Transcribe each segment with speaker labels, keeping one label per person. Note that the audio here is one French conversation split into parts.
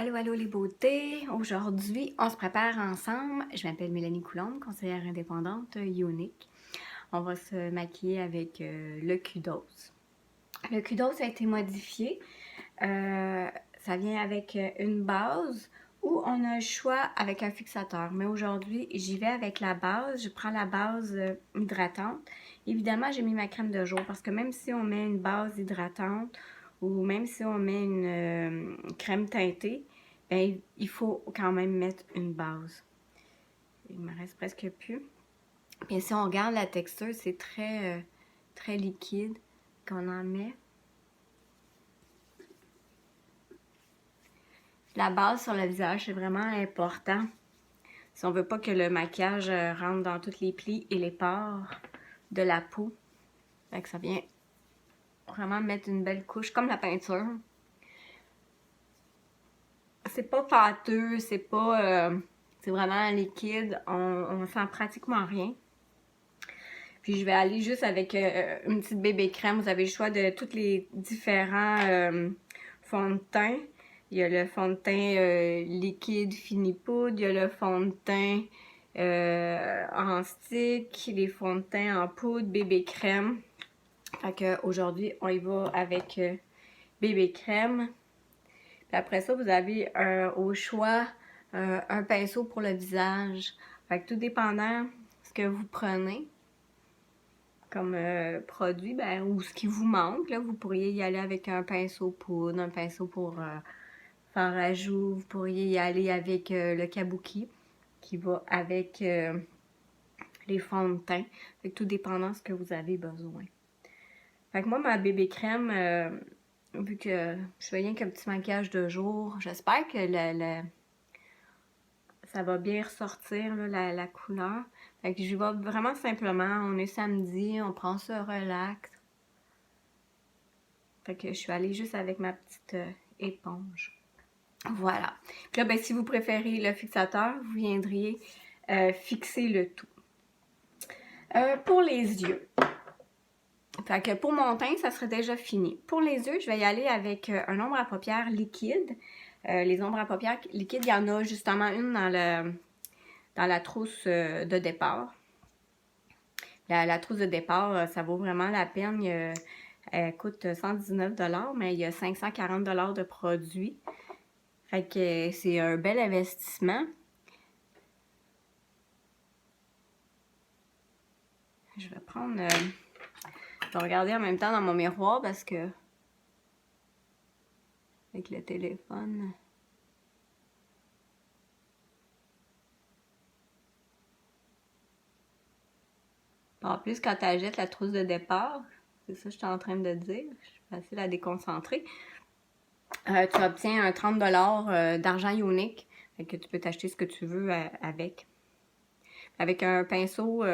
Speaker 1: Allô, allô les beautés! Aujourd'hui, on se prépare ensemble. Je m'appelle Mélanie Coulombe, conseillère indépendante Unique. On va se maquiller avec le Kudos. Le Kudos a été modifié. Ça vient avec une base ou on a le choix avec un fixateur. Mais aujourd'hui, j'y vais avec la base. Je prends la base hydratante. Évidemment, j'ai mis ma crème de jour parce que même si on met une base hydratante ou même si on met une crème teintée, ben, il faut quand même mettre une base. Il me reste presque plus. Puis si on regarde la texture, c'est très liquide qu'on en met. La base sur le visage, c'est vraiment important. Si on veut pas que le maquillage rentre dans tous les plis et les pores de la peau. Fait que ça vient vraiment mettre une belle couche, comme la peinture. C'est pas pâteux, c'est pas... c'est vraiment liquide, on sent pratiquement rien. Puis je vais aller juste avec une petite bébé crème. Vous avez le choix de tous les différents fonds de teint. Il y a le fond de teint liquide fini poudre, il y a le fond de teint en stick, les fonds de teint en poudre, bébé crème. Fait qu'aujourd'hui, on y va avec bébé crème. Puis après ça, vous avez au choix un pinceau pour le visage. Fait que tout dépendant de ce que vous prenez comme produit, ben, ou ce qui vous manque, là, vous pourriez y aller avec un pinceau poudre, un pinceau pour faire à joues, vous pourriez y aller avec le kabuki qui va avec les fonds de teint. Fait que tout dépendant de ce que vous avez besoin. Fait que moi, ma bébé crème, vu que je fais rien qu'un petit maquillage de jour, j'espère que ça va bien ressortir là, la couleur. Fait que j'y vais vraiment simplement. On est samedi, on prend ça relax. Fait que je suis allée juste avec ma petite éponge. Voilà. Puis là, ben, si vous préférez le fixateur, vous viendriez fixer le tout. Pour les yeux. Fait que pour mon teint, ça serait déjà fini. Pour les yeux, je vais y aller avec un ombre à paupières liquide. Les ombres à paupières liquides, il y en a justement une dans la trousse de départ. La trousse de départ, ça vaut vraiment la peine. Elle coûte 119 $, mais il y a 540 $ de produits. Fait que c'est un bel investissement. Je vais prendre... je vais regarder en même temps dans mon miroir parce que... avec le téléphone... En plus, quand tu achètes la trousse de départ, c'est ça que je suis en train de dire, je suis facile à déconcentrer, tu obtiens un 30 $ d'argent unique. Fait que tu peux t'acheter ce que tu veux avec. Avec un pinceau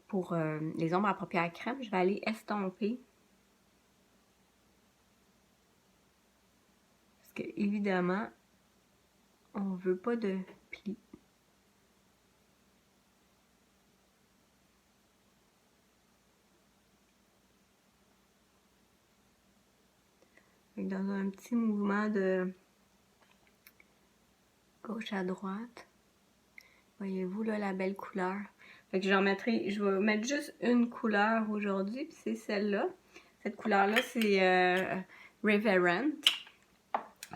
Speaker 1: pour les ombres à paupières crème, je vais aller estomper. Parce que, évidemment, on veut pas de plis. Dans un petit mouvement de gauche à droite. Voyez-vous là la belle couleur? Fait que je vais mettre juste une couleur aujourd'hui, puis c'est celle-là. Cette couleur-là, c'est Reverent.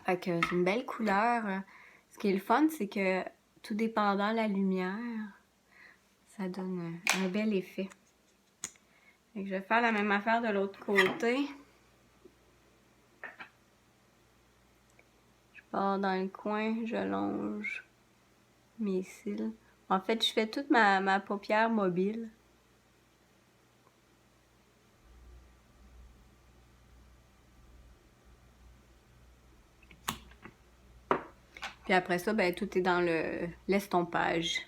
Speaker 1: Fait que c'est une belle couleur. Ce qui est le fun, c'est que tout dépendant de la lumière, ça donne un bel effet. Fait que je vais faire la même affaire de l'autre côté. Je pars dans le coin, je longe mes cils. En fait, je fais toute ma paupière mobile. Puis après ça, ben, tout est dans l'estompage.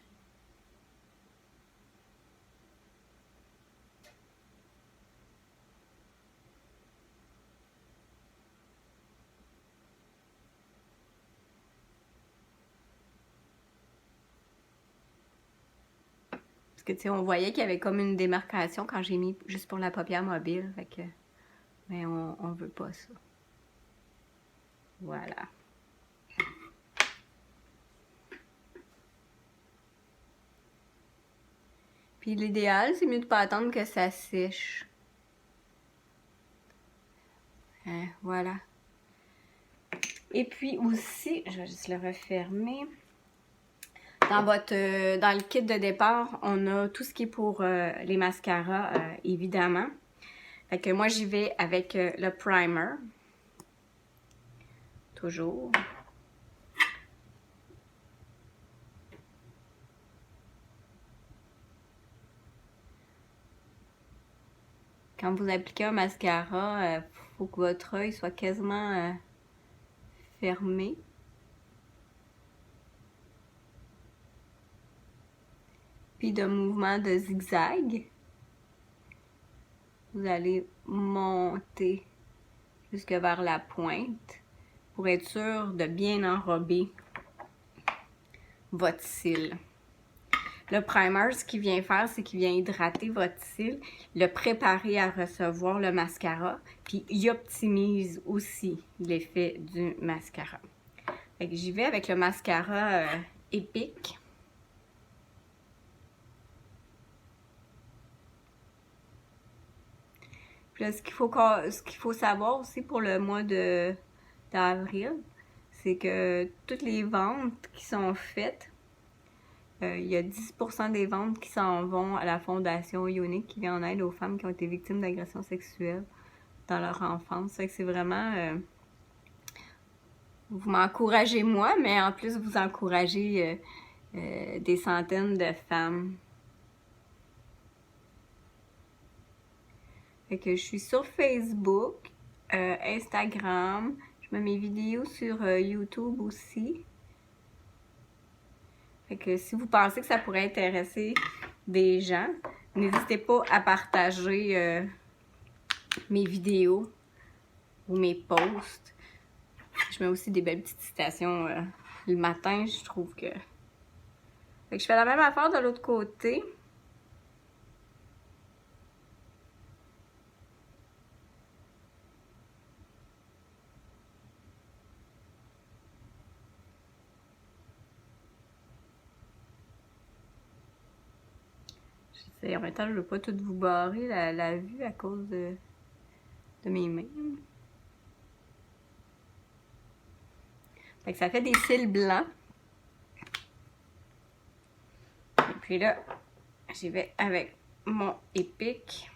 Speaker 1: Parce que, tu sais, on voyait qu'il y avait comme une démarcation quand j'ai mis juste pour la paupière mobile. Fait que, mais on veut pas ça. Voilà. Puis l'idéal, c'est mieux de pas attendre que ça sèche. Voilà. Et puis aussi, je vais juste le refermer. Dans le kit de départ, on a tout ce qui est pour les mascaras, évidemment. Fait que moi, j'y vais avec le primer. Toujours. Quand vous appliquez un mascara, il faut que votre œil soit quasiment fermé. Puis de mouvement de zigzag, vous allez monter jusque vers la pointe pour être sûr de bien enrober votre cil. Le primer, ce qu'il vient faire, c'est qu'il vient hydrater votre cil, le préparer à recevoir le mascara, puis il optimise aussi l'effet du mascara. Fait que j'y vais avec le mascara Epic. Puis là, ce qu'il faut savoir aussi pour le mois d'avril, c'est que toutes les ventes qui sont faites, il y a 10% des ventes qui s'en vont à la Fondation Ionic qui vient en aide aux femmes qui ont été victimes d'agressions sexuelles dans leur enfance. Fait que c'est vraiment... vous m'encouragez moi, mais en plus vous encouragez des centaines de femmes. Fait que je suis sur Facebook, Instagram, je mets mes vidéos sur YouTube aussi. Fait que si vous pensez que ça pourrait intéresser des gens, n'hésitez pas à partager mes vidéos ou mes posts. Je mets aussi des belles petites citations le matin, je trouve que... Fait que je fais la même affaire de l'autre côté. En même temps, je veux pas tout vous barrer la vue à cause de mes mains. Fait que ça fait des cils blancs. Et puis là, j'y vais avec mon Epic.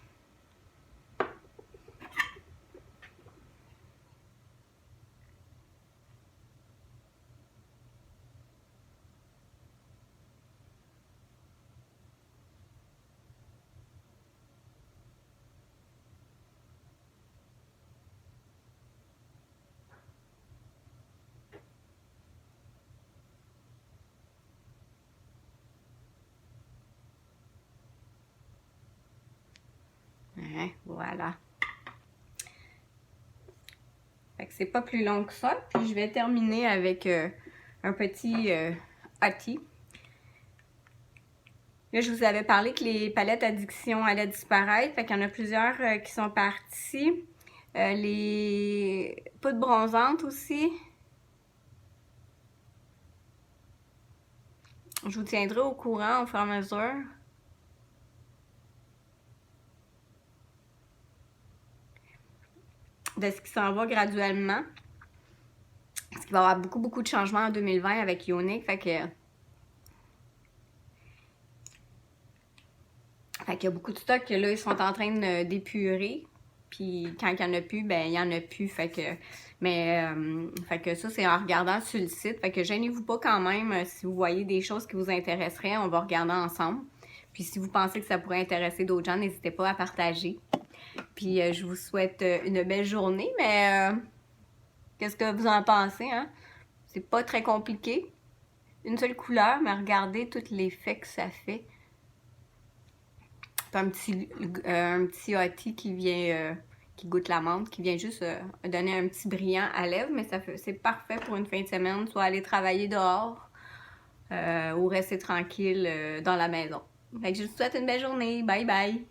Speaker 1: Voilà. Fait que c'est pas plus long que ça. Puis je vais terminer avec un petit hottie. Là, je vous avais parlé que les palettes addiction allaient disparaître. Fait qu'il y en a plusieurs qui sont parties. Les poudres bronzantes aussi. Je vous tiendrai au courant au fur et à mesure. De ce qui s'en va graduellement. Parce qu'il va y avoir beaucoup de changements en 2020 avec Ionic. Fait qu'il y a beaucoup de stocks que là, ils sont en train d'épurer. Puis quand il n'y en a plus, ben il n'y en a plus. Fait que ça, c'est en regardant sur le site. Fait que gênez-vous pas quand même si vous voyez des choses qui vous intéresseraient. On va regarder ensemble. Puis si vous pensez que ça pourrait intéresser d'autres gens, n'hésitez pas à partager. Puis je vous souhaite une belle journée. Mais qu'est-ce que vous en pensez, hein? C'est pas très compliqué. Une seule couleur, mais regardez tout l'effet que ça fait. Un petit hottie qui vient, qui goûte la menthe, qui vient juste donner un petit brillant à lèvres, mais c'est parfait pour une fin de semaine, soit aller travailler dehors ou rester tranquille dans la maison. Fait que je vous souhaite une belle journée. Bye bye!